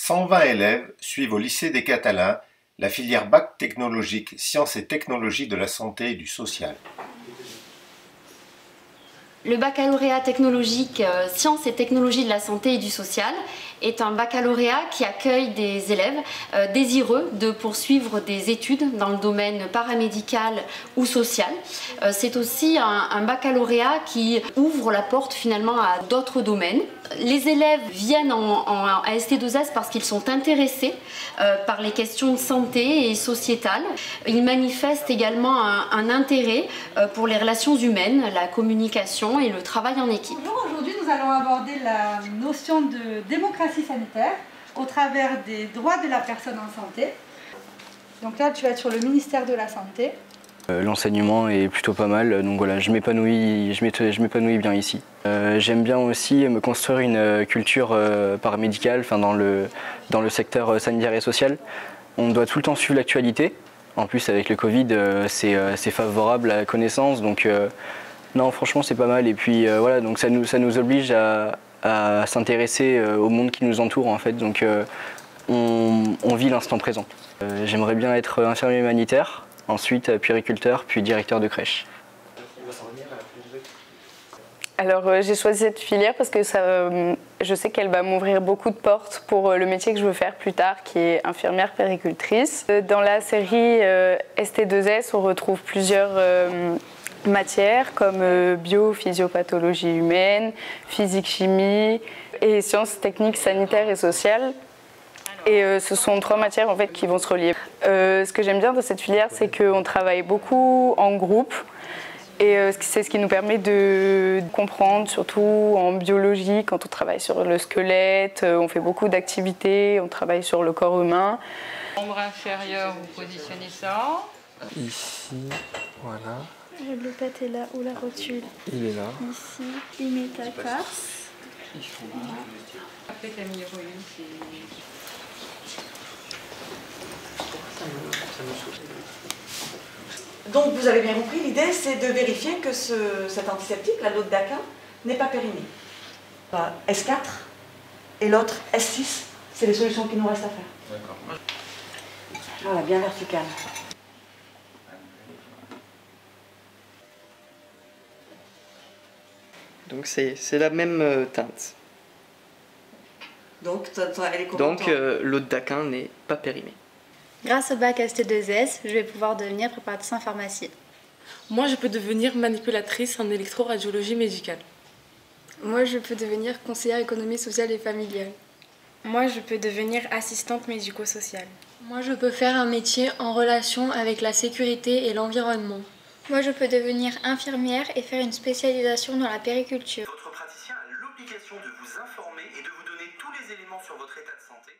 120 élèves suivent au lycée des Catalins la filière bac technologique Sciences et technologies de la santé et du social. Le baccalauréat technologique Sciences et technologies de la santé et du social est un baccalauréat qui accueille des élèves désireux de poursuivre des études dans le domaine paramédical ou social. C'est aussi un baccalauréat qui ouvre la porte finalement à d'autres domaines. Les élèves viennent en ST2S parce qu'ils sont intéressés par les questions de santé et sociétales. Ils manifestent également un intérêt pour les relations humaines, la communication et le travail en équipe. Bonjour, aujourd'hui nous allons aborder la notion de démocratie sanitaire au travers des droits de la personne en santé. Donc là tu vas être sur le ministère de la Santé. L'enseignement est plutôt pas mal, donc voilà, je m'épanouis bien ici. J'aime bien aussi me construire une culture paramédicale dans le secteur sanitaire et social. On doit tout le temps suivre l'actualité. En plus avec le Covid, c'est favorable à la connaissance, donc non franchement c'est pas mal. Et puis voilà, donc ça nous oblige à s'intéresser au monde qui nous entoure en fait, donc on vit l'instant présent. J'aimerais bien être infirmier humanitaire. Ensuite, puériculteur, puis directeur de crèche. Alors j'ai choisi cette filière parce que je sais qu'elle va m'ouvrir beaucoup de portes pour le métier que je veux faire plus tard, qui est infirmière puéricultrice. Dans la série ST2S, on retrouve plusieurs matières comme bio, physiopathologie humaine, physique-chimie et sciences techniques sanitaires et sociales. Et ce sont trois matières en fait qui vont se relier. Ce que j'aime bien dans cette filière, c'est qu'on travaille beaucoup en groupe et c'est ce qui nous permet de comprendre, surtout en biologie, quand on travaille sur le squelette, on fait beaucoup d'activités, on travaille sur le corps humain. Membre inférieur, vous positionnez ça. Ici, voilà. Le patella ou la rotule. Il est là. Ici, l'immétatarse. Ils sont là. Après Camille Royal, c'est... Donc vous avez bien compris, l'idée c'est de vérifier que cet antiseptique, la Lodaca, n'est pas périmé. S4 et l'autre S6, c'est les solutions qu'il nous reste à faire. D'accord. Voilà, bien vertical. Donc c'est la même teinte. Donc elle est comment? Donc l'eau de Daquin n'est pas périmée. Grâce au bac ST2S, je vais pouvoir devenir préparatrice en pharmacie. Moi, je peux devenir manipulatrice en électroradiologie médicale. Moi, je peux devenir conseillère économie sociale et familiale. Moi, je peux devenir assistante médico-sociale. Moi, je peux faire un métier en relation avec la sécurité et l'environnement. Moi, je peux devenir infirmière et faire une spécialisation dans la périculture. Votre praticien a l'obligation de vous informer et de vous donner tous les éléments sur votre état de santé.